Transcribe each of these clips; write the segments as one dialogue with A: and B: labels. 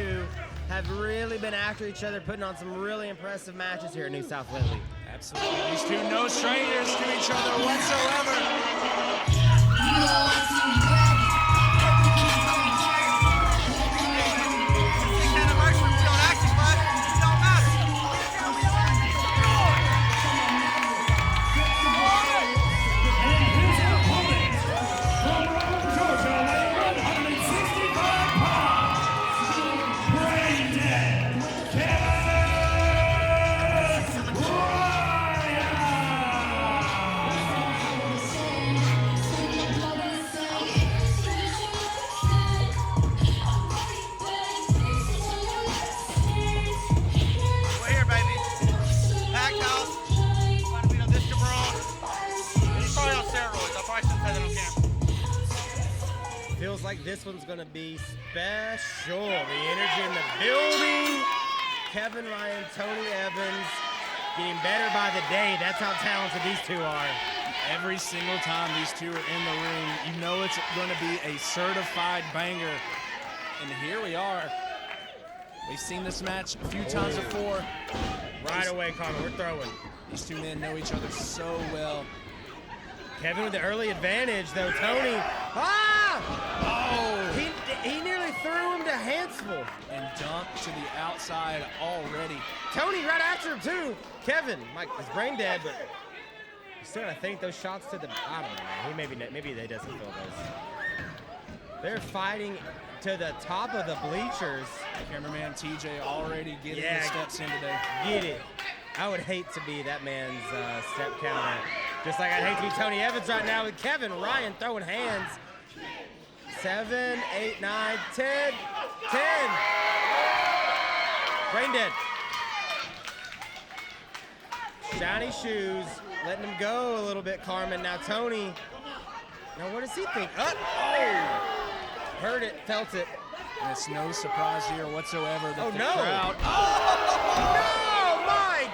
A: two have really been after each other, putting on some really impressive matches here at New South Lindley.
B: Absolutely. These two no strangers to each other whatsoever.
A: Feels like this one's gonna be special. The energy in the building. Kevin Ryan, Tony Evans, getting better by the day. That's how talented these two are.
B: Every single time these two are in the ring, you know it's going to be a certified banger. And here we are. We've seen this match a few times before.
A: Right away, Carmen, we're throwing.
B: These two men know each other so well.
A: Kevin with the early advantage, though. Tony, oh! He nearly threw him to Hansville.
B: And dumped to the outside already.
A: Tony right after him, too. Kevin, Mike, is brain dead, but still, I think those shots to the, I don't know, man. He maybe they doesn't feel those. They're fighting to the top of the bleachers.
B: Cameraman TJ already getting the steps in today.
A: Get it. I would hate to be that man's step counter. Just like I'd hate to be Tony Evans right now with Kevin Ryan throwing hands. 7, 8, 9, 10, 10. Brain dead. Shiny shoes, letting him go a little bit, Carmen. Now Tony, now what does he think? Oh! Heard it, felt it.
B: And it's no surprise here whatsoever that the
A: no.
B: crowd...
A: Oh, no, my!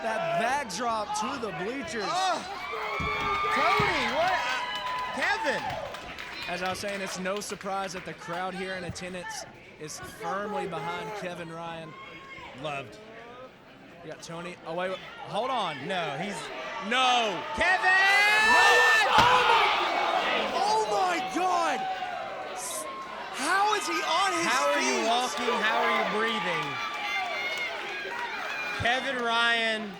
B: That backdrop to the bleachers.
A: Oh. Tony, what? Kevin!
B: As I was saying, it's no surprise that the crowd here in attendance is firmly behind Kevin Ryan.
A: Loved.
B: You got Tony. Oh, wait. Hold on.
A: No, he's...
B: No.
A: Kevin!
B: No. Oh, my God. How is he on his feet?
A: How are you walking? How are you breathing? Kevin Ryan.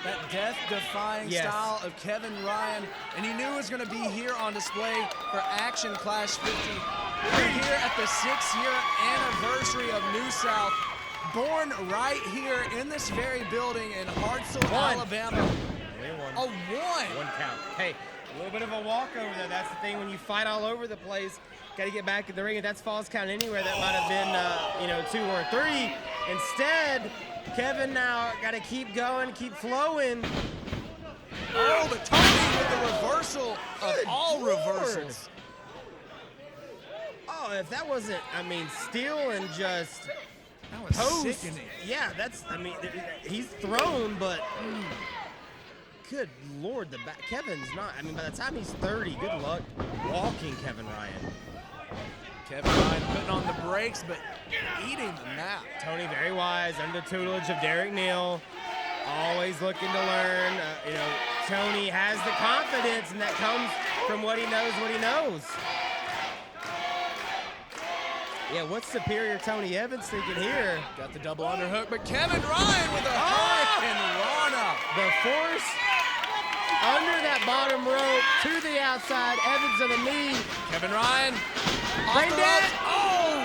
B: That death-defying style of Kevin Ryan, and he knew it was going to be here on display for Action Clash 50. We're here at the 6-year anniversary of New South, born right here in this very building in Hartselle, Alabama. A 1.
A: One count. Hey, a little bit of a walkover there. That's the thing when you fight all over the place. Got to get back in the ring. If that's falls count anywhere, that might have been 2 or 3. Instead, Kevin now got to keep going, keep flowing.
B: Oh, but Tony with the reversal of all reversals.
A: Oh, if that wasn't, steel and just
B: that was
A: post.
B: Sickening.
A: Yeah, that's, he's thrown, but good Lord, Kevin's not, by the time he's 30, good luck walking Kevin Ryan.
B: Kevin Ryan putting on the brakes, but eating the nap.
A: Tony very wise, under the tutelage of Derek Neal, always looking to learn. Tony has the confidence, and that comes from what he knows. Yeah, what's superior Tony Evans thinking here?
B: Got the double underhook, but Kevin Ryan with a Hurricane Rana.
A: The force under that bottom rope to the outside. Evans on the knee.
B: Kevin Ryan.
A: Brain dead.
B: Oh!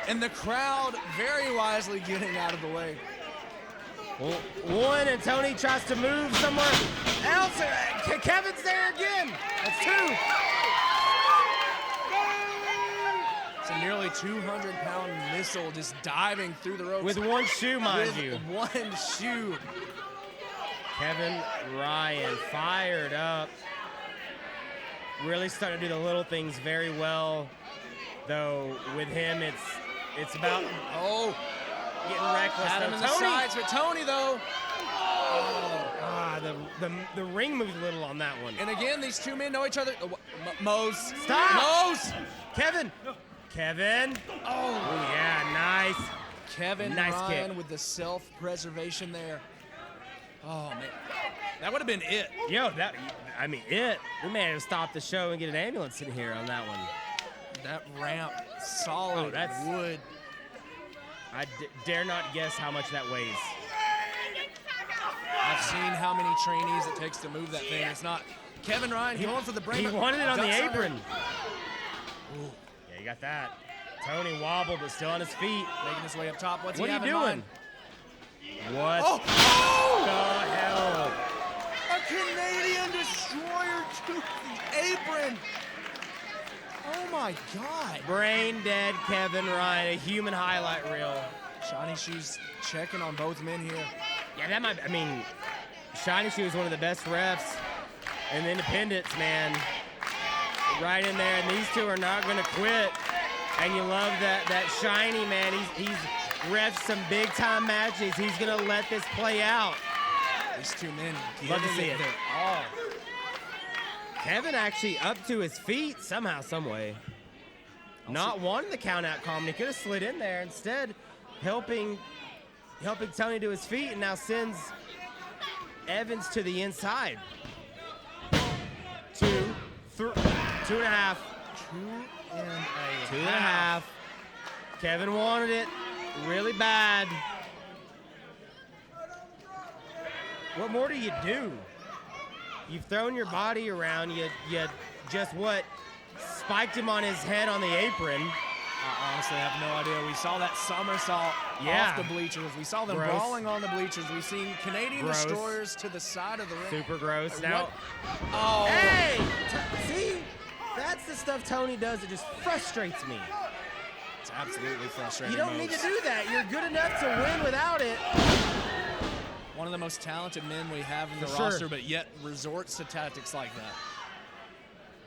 B: And the crowd very wisely getting out of the way.
A: One, and Tony tries to move somewhere else. Kevin's there again. That's 2.
B: It's a nearly 200-pound missile just diving through the ropes.
A: With one shoe, mind you.
B: With one shoe.
A: Kevin Ryan fired up. Really starting to do the little things very well. Though with him, it's about getting reckless.
B: Had him in the sides, but Tony though.
A: The ring moved a little on that one.
B: And again, these two men know each other. Mose.
A: Stop.
B: Mose.
A: Kevin. Kevin. Oh, yeah, nice.
B: Kevin
A: Nice
B: Ryan
A: kick.
B: with the self-preservation there. Oh, man. That would have been it.
A: Yo, we may have stopped the show and get an ambulance in here on that one.
B: That ramp, solid wood.
A: I dare not guess how much that weighs.
B: I've seen how many trainees it takes to move that thing. It's not Kevin Ryan going for the brain.
A: He wanted it on the
B: Ducks under.
A: apron. Yeah, you got that. Tony wobbled, but still on his feet.
B: Making his way up top. What's
A: What
B: he
A: are you
B: have in
A: doing?
B: mind?
A: What
B: Oh!
A: the hell?
B: A Canadian destroyer to the apron. Oh my God.
A: Brain dead Kevin Ryan, a human highlight reel.
B: Shiny Shoes checking on both men here.
A: Yeah, Shiny Shoe is one of the best refs in the independents, man. Right in there, and these two are not going to quit. And you love that Shiny, man. He's refed some big-time matches. He's going to let this play out.
B: These two men
A: Love to see
B: giving
A: it.
B: their all.
A: Kevin actually up to his feet somehow, some way. Not wanting the count-out Carmen. He could have slid in there. Instead, helping Tony to his feet, and now sends Evans to the inside. 2, 3, 2.5. 2.5. Kevin wanted it really bad. What more do you do? You've thrown your body around. You just spiked him on his head on the apron.
B: I honestly have no idea. We saw that somersault off the bleachers. We saw them brawling on the bleachers. We've seen Canadian destroyers to the side of the ring.
A: Super gross.
B: What?
A: Now,
B: Oh.
A: hey! See? That's the stuff Tony does that just frustrates me.
B: It's absolutely frustrating.
A: You don't need to do that. You're good enough to win without it.
B: One of the most talented men we have in the
A: For
B: roster,
A: sure.
B: but yet resorts to tactics like that.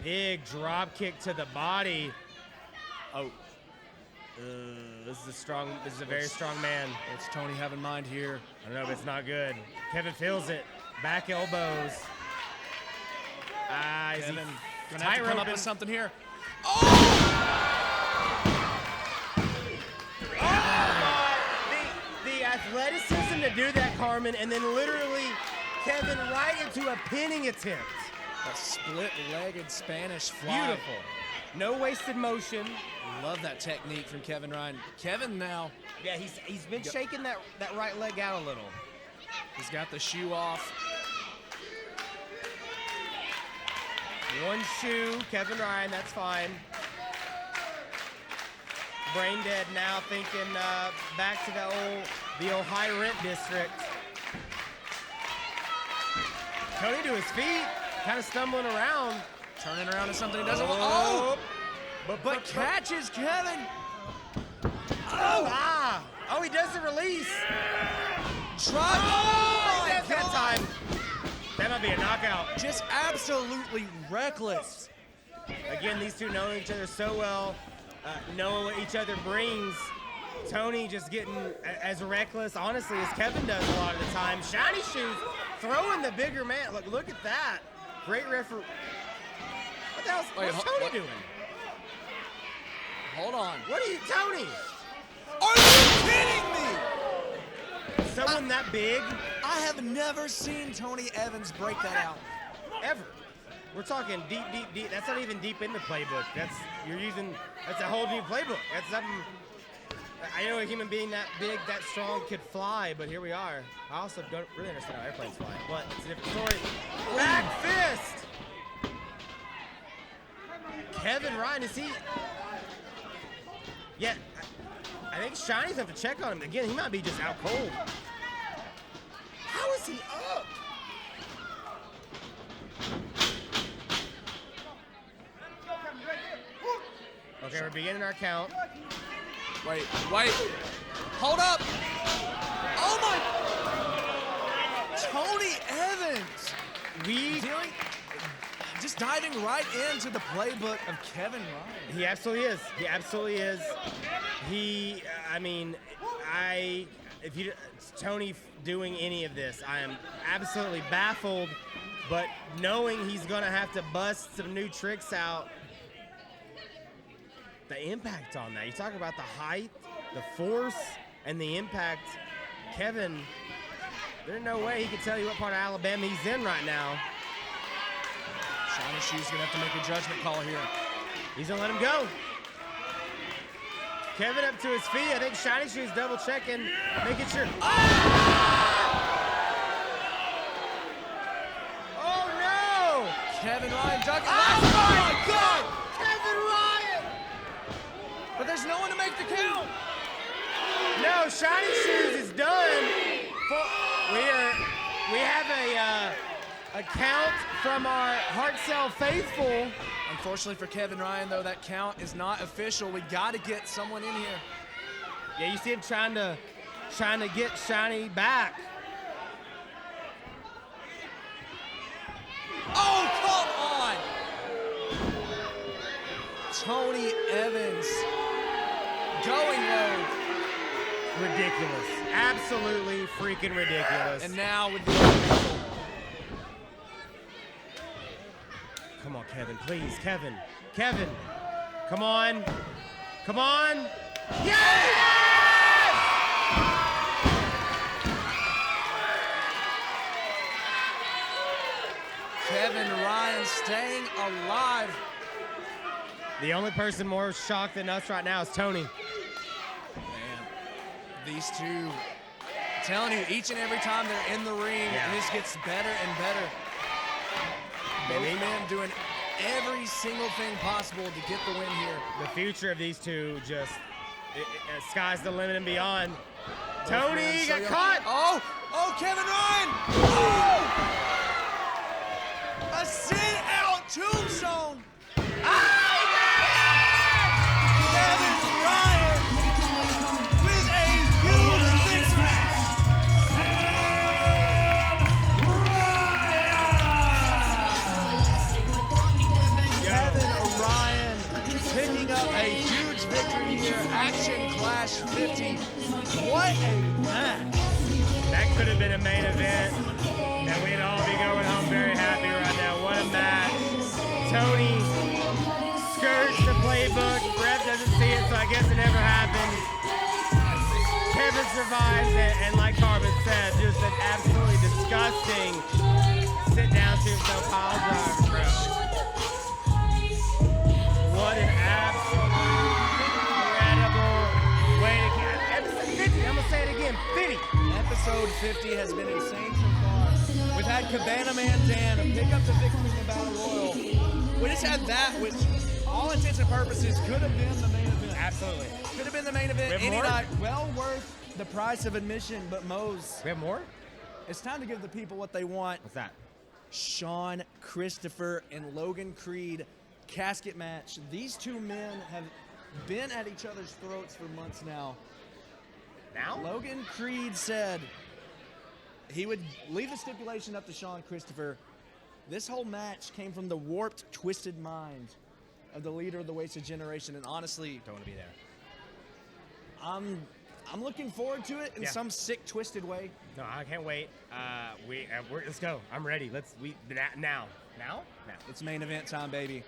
A: Big drop kick to the body.
B: Oh,
A: This is a very strong man.
B: what's Tony have in mind here?
A: I don't know, but it's not good. Kevin feels it. Back elbows.
B: Kevin gonna have to come up with something here.
A: The athleticism to do that, Carmen, and then literally Kevin right into a pinning attempt.
B: A split-legged Spanish fly.
A: Beautiful. No wasted motion.
B: Love that technique from Kevin Ryan. Kevin now,
A: Yeah, he's been shaking that right leg out a little.
B: he's got the shoe off.
A: One shoe, Kevin Ryan, that's fine. Brain dead now, thinking back to the old high rent district. Tony to his feet, kind of stumbling around.
B: Turning around to something he doesn't want.
A: Oh!
B: But catches Kevin.
A: Oh, he does the release.
B: Drop.
A: Oh,
B: my
A: that's that
B: God.
A: time. That might be a knockout.
B: Just absolutely reckless.
A: Again, these two know each other so well, knowing what each other brings. Tony just getting as reckless, honestly, as Kevin does a lot of the time. Shiny Shoes throwing the bigger man. Look at that. Great referee. What the hell's what's Tony doing?
B: Hold on.
A: What are you, Tony?
B: Are you kidding me?
A: Someone that big?
B: I have never seen Tony Evans break that out.
A: Ever. We're talking deep. That's not even deep in the playbook. That's a whole new playbook. That's something. I know a human being that big, that strong could fly, but here we are. I also don't really understand how airplanes fly, but it's a different story. Back fist! Kevin Ryan, is he? Yeah, I think Shiny's have to check on him. Again, he might be just out cold. How is he up? Okay, we're beginning our count.
B: Wait. Hold up. Oh my. Tony Evans. Just diving right into the playbook of Kevin Ryan.
A: He absolutely is. Tony doing any of this, I am absolutely baffled, but knowing he's gonna have to bust some new tricks out, the impact on that. You talk about the height, the force, and the impact. Kevin, there's no way he can tell you what part of Alabama he's in right now.
B: Shiny Shoes gonna have to make a judgment call here.
A: He's gonna let him go. Kevin up to his feet. I think Shiny Shoes double checking, making sure. Oh no!
B: Kevin Ryan ducking.
A: Oh my God!
B: Kevin Ryan! But there's no one to make the count.
A: No, Shiny Shoes is done. We have a count from our Heart Cell faithful.
B: Unfortunately for Kevin Ryan, though, that count is not official. We got to get someone in here.
A: Yeah, you see him trying to get Shiny back.
B: Oh, come on! Tony Evans going low.
A: Ridiculous. Absolutely freaking ridiculous.
B: And now with the official.
A: Come on, Kevin, please, Kevin. Kevin, come on. Come on. Yes!
B: Kevin Ryan staying alive.
A: The only person more shocked than us right now is Tony.
B: Man, these two, I'm telling you, each and every time they're in the ring, this gets better and better. Both men doing every single thing possible to get the win here.
A: The future of these two just, sky's the limit and beyond.
B: Both
A: Tony got caught.
B: Oh, Kevin Ryan. Oh! A sit-out tombstone. Kevin Ryan with a huge six-pack. Kevin Ryan picking up a huge victory here. Action Clash 50. What a match.
A: That could have been a main event, and we'd all be going home very happy right now. What a match. Tony skirts the playbook. Ref doesn't see it, so I guess it never happened. Kevin survives, and like Carbon said, just an absolutely disgusting sit-down tombstone pile driver, bro. What an absolute incredible way to get episode 50. I'm gonna say it again, 50.
B: Episode 50 has been insane so far. We've had Cabana Man Dan pick up the victory in the Battle Royal. We just had that, which all intents and purposes could have been the main event.
A: Absolutely.
B: Could have been the main event any
A: more?
B: night. Well worth the price of admission, but Mose,
A: We have more?
B: it's time to give the people what they want.
A: What's that?
B: Sean Christopher and Logan Creed casket match. These two men have been at each other's throats for months now.
A: Now?
B: Logan Creed said he would leave the stipulation up to Sean Christopher. This whole match came from the warped, twisted mind of the leader of the Wasted Generation, and honestly,
A: Don't want to be there.
B: I'm looking forward to it in some sick, twisted way.
A: No, I can't wait. Let's go. I'm ready. Now.
B: It's main event time, baby.